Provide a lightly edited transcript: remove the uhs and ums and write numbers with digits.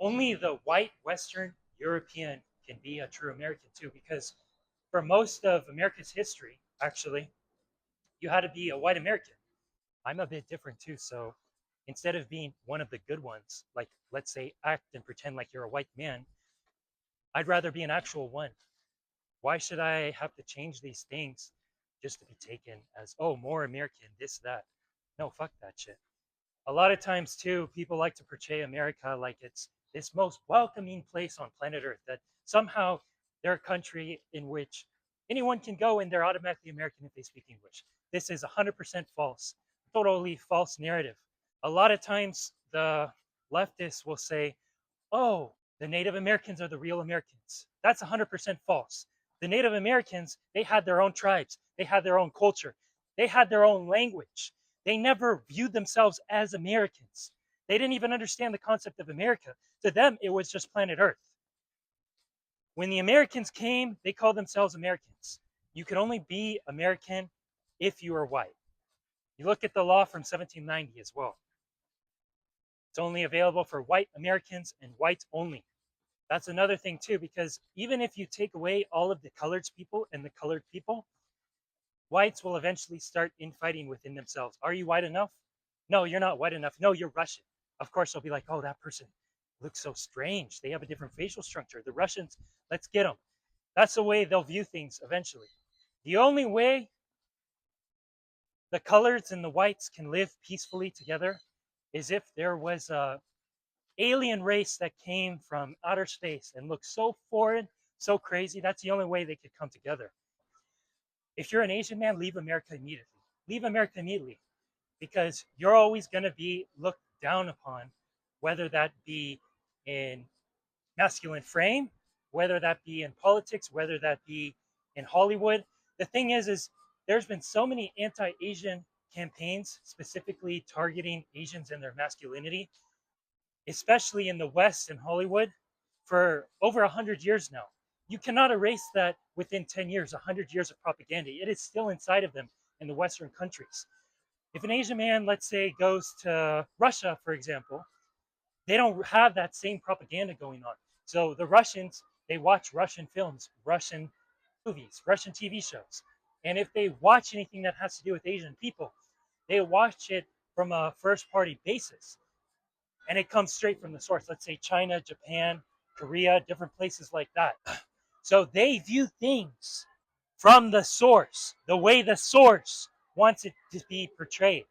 only the white Western European can be a true American too, because for most of America's history, actually, you had to be a white American. I'm a bit different too, so instead of being one of the good ones, like let's say act and pretend like you're a white man, I'd rather be an actual one. Why should I have to change these things just to be taken as, oh, more American, this, that? No, fuck that shit. A lot of times too, people like to portray America like it's this most welcoming place on planet Earth, that somehow they're a country in which anyone can go and they're automatically American if they speak English. This is 100% false, totally false narrative. A lot of times the leftists will say, oh, the Native Americans are the real Americans. That's 100% false. The Native Americans, they had their own tribes, they had their own culture, they had their own language. They never viewed themselves as Americans. They didn't even understand the concept of America. To them, it was just planet Earth. When the Americans came, they called themselves Americans. You could only be American if you were white. You look at the law from 1790 as well. It's only available for white Americans and whites only. That's another thing too, because even if you take away all of the colored people and the colored people, whites will eventually start infighting within themselves. Are you white enough? No, you're not white enough. No, you're Russian. Of course, they'll be like, oh, that person looks so strange. They have a different facial structure. The Russians, let's get them. That's the way they'll view things eventually. The only way the coloreds and the whites can live peacefully together is if there was a alien race that came from outer space and looked so foreign, so crazy. That's the only way they could come together. If you're an Asian man, leave America immediately. Leave America immediately, because you're always going to be looked down upon, whether that be in masculine frame, whether that be in politics, whether that be in Hollywood. The thing is there's been so many anti-Asian campaigns specifically targeting Asians and their masculinity, especially in the West and Hollywood, for over 100 years now. You cannot erase that within 10 years, 100 years of propaganda. It is still inside of them in the Western countries. If an Asian man, let's say, goes to Russia, for example, they don't have that same propaganda going on. So the Russians, they watch Russian films, Russian movies, Russian TV shows. And if they watch anything that has to do with Asian people, they watch it from a first party basis. And it comes straight from the source. Let's say China, Japan, Korea, different places like that. So they view things from the source, the way the source wants it to be portrayed.